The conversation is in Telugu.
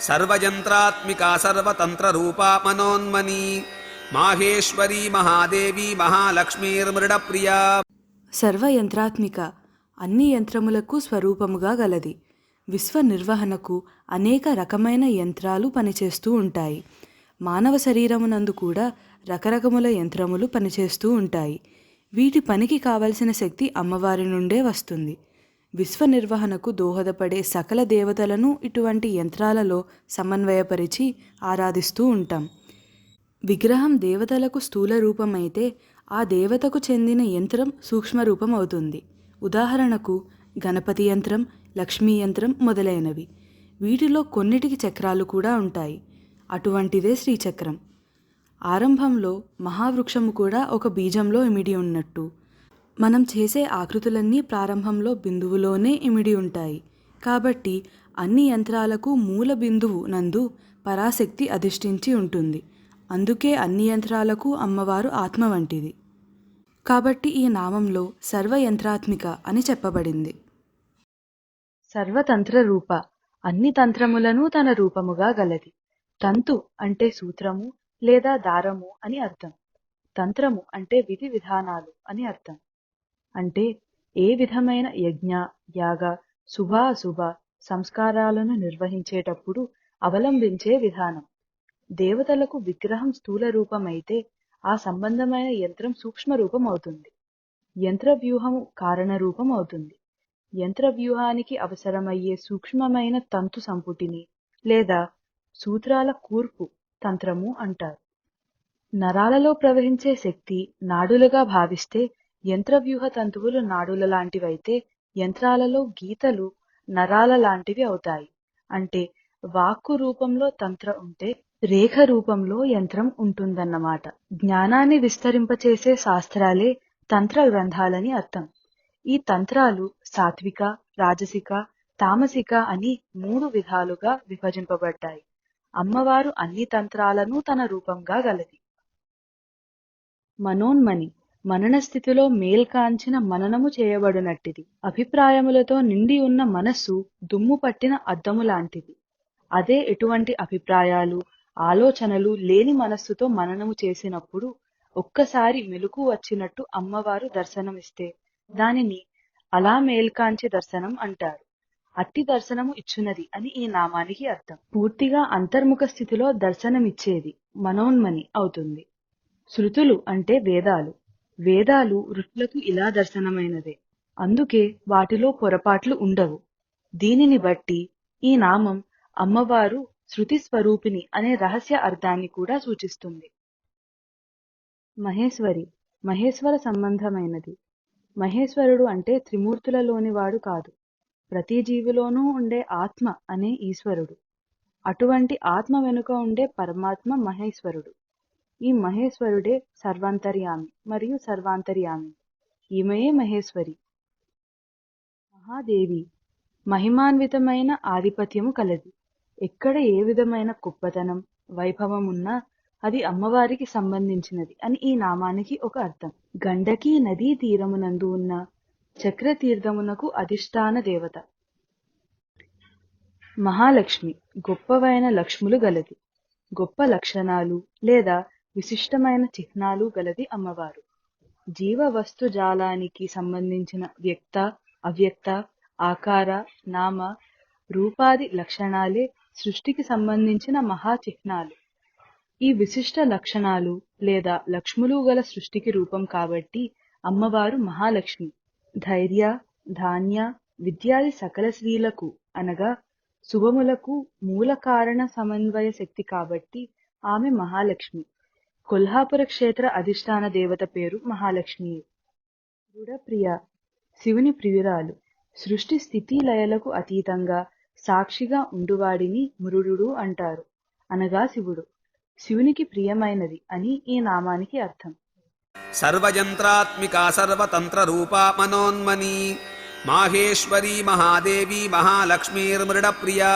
సర్వయంత్రాత్మికా సర్వతంత్రరూపా మనోన్మనీ మాహేశ్వరీ మహాదేవి మహాలక్ష్మీర్మృడప్రియా. సర్వయంత్రాత్మిక అన్ని యంత్రములకు స్వరూపముగా గలది. విశ్వ నిర్వహణకు అనేక రకమైన యంత్రాలు పనిచేస్తూ ఉంటాయి. మానవ శరీరమునందు కూడా రకరకముల యంత్రములు పనిచేస్తూ ఉంటాయి. వీటి పనికి కావలసిన శక్తి అమ్మవారి నుండే వస్తుంది. విశ్వ నిర్వహణకు దోహదపడే సకల దేవతలను ఇటువంటి యంత్రాలలో సమన్వయపరిచి ఆరాధిస్తూ ఉంటాం. విగ్రహం దేవతలకు స్థూల రూపమైతే ఆ దేవతకు చెందిన యంత్రం సూక్ష్మ రూపం అవుతుంది. ఉదాహరణకు గణపతి యంత్రం, లక్ష్మీ యంత్రం మొదలైనవి. వీటిలో కొన్నిటికి చక్రాలు కూడా ఉంటాయి. అటువంటిదే శ్రీచక్రం. ఆరంభంలో మహావృక్షము కూడా ఒక బీజంలో ఇమిడి ఉన్నట్టు మనం చేసే ఆకృతులన్నీ ప్రారంభంలో బిందువులోనే ఇమిడి ఉంటాయి. కాబట్టి అన్ని యంత్రాలకు మూల బిందువు నందు పరాశక్తి అధిష్ఠించి ఉంటుంది. అందుకే అన్ని యంత్రాలకు అమ్మవారు ఆత్మ వంటిది. కాబట్టి ఈ నామంలో సర్వయంత్రాత్మిక అని చెప్పబడింది. సర్వతంత్ర రూప అన్ని తంత్రములను తన రూపముగా గలది. తంతు అంటే సూత్రము లేదా దారము అని అర్థం. తంత్రము అంటే విధి విధానాలు అని అర్థం. అంటే ఏ విధమైన యజ్ఞ, యాగ, శుభాశుభ సంస్కారాలను నిర్వహించేటప్పుడు అవలంబించే విధానం. దేవతలకు విగ్రహం స్థూల రూపమైతే ఆ సంబంధమైన యంత్రం సూక్ష్మ రూపం అవుతుంది. యంత్ర వ్యూహము కారణ రూపం అవుతుంది. యంత్ర వ్యూహానికి అవసరమయ్యే సూక్ష్మమైన తంతు సంపుటిని లేదా సూత్రాల కూర్పు తంత్రము అంటారు. నరాలలో ప్రవహించే శక్తి నాడులుగా భావిస్తే యంత్రవ్యూహ తంతువులు నాడుల లాంటివైతే యంత్రాలలో గీతలు నరాల లాంటివి అవుతాయి. అంటే వాక్కు రూపంలో తంత్ర ఉంటే రేఖ రూపంలో యంత్రం ఉంటుందన్నమాట. జ్ఞానాన్ని విస్తరింపచేసే శాస్త్రాలే తంత్ర గ్రంథాలని అర్థం. ఈ తంత్రాలు సాత్విక, రాజసిక, తామసిక అని 3 విధాలుగా విభజింపబడ్డాయి. అమ్మవారు అన్ని తంత్రాలను తన రూపంగా గలది. మనోన్మని మనన స్థితిలో మేల్కాంచిన మననము చేయబడినట్టిది. అభిప్రాయములతో నిండి ఉన్న మనస్సు దుమ్ము పట్టిన అద్దము లాంటిది. అదే ఎటువంటి అభిప్రాయాలు, ఆలోచనలు లేని మనస్సుతో మననము చేసినప్పుడు ఒక్కసారి మెలకు వచ్చినట్టు అమ్మవారు దర్శనమిస్తే దానిని అలా మేల్కాంచి దర్శనం అంటారు. అట్టి దర్శనము ఇచ్చునది అని ఈ నామానికి అర్థం. పూర్తిగా అంతర్ముఖ స్థితిలో దర్శనమిచ్చేది మనోన్మని అవుతుంది. శృతులు అంటే వేదాలు. వేదాలు ఋషులకు ఇలా దర్శనమైనదే. అందుకే వాటిలో పొరపాట్లు ఉండవు. దీనిని బట్టి ఈ నామం అమ్మవారు శృతి స్వరూపిణి అనే రహస్య అర్థాన్ని కూడా సూచిస్తుంది. మహేశ్వరి మహేశ్వర సంబంధమైనది. మహేశ్వరుడు అంటే త్రిమూర్తులలోనివాడు కాదు, ప్రతి జీవిలోనూ ఉండే ఆత్మ అనే ఈశ్వరుడు. అటువంటి ఆత్మ వెనుక ఉండే పరమాత్మ మహేశ్వరుడు. ఈ మహేశ్వరుడే సర్వాంతర్యామి మరియు సర్వాంతర్యామి. ఈమెయే మహేశ్వరి. మహాదేవి మహిమాన్వితమైన ఆధిపత్యము కలది. ఎక్కడ ఏ విధమైన గొప్పతనం, వైభవం ఉన్నా అది అమ్మవారికి సంబంధించినది అని ఈ నామానికి ఒక అర్థం. గండకీ నదీ తీరమునందు ఉన్న చక్రతీర్థమునకు అధిష్టాన దేవత. మహాలక్ష్మి గొప్పవైన లక్ష్ములు గలది. గొప్ప లక్షణాలు లేదా విశిష్టమైన చిహ్నాలు గలది అమ్మవారు. జీవ వస్తు జాలానికి సంబంధించిన వ్యక్త, అవ్యక్త, ఆకార, నామ, రూపాది లక్షణాలే సృష్టికి సంబంధించిన మహా చిహ్నాలు. ఈ విశిష్ట లక్షణాలు లేదా లక్ష్ములు గల సృష్టికి రూపం కాబట్టి అమ్మవారు మహాలక్ష్మి. ధైర్య, ధాన్య, విద్యాది సకల శ్రీలకు అనగా శుభములకు మూల కారణ సమన్వయ శక్తి కాబట్టి ఆమె మహాలక్ష్మి. కొల్హాపుర క్షేత్ర అధిష్టాన దేవత పేరు మహాలక్ష్మి. మృడప్రియ శివుని ప్రియురాలు. సృష్టి స్థితి లయలకు అతీతంగా సాక్షిగా ఉండువాడిని మృడు అంటారు, అనగా శివుడు. శివునికి ప్రియమైనది అని ఈ నామానికి అర్థం. సర్వయంత్రాత్మికా సర్వతంత్రరూపా మనోన్మనీ మాహేశ్వరీ మహాదేవి మహాలక్ష్మీర్మృడప్రియా.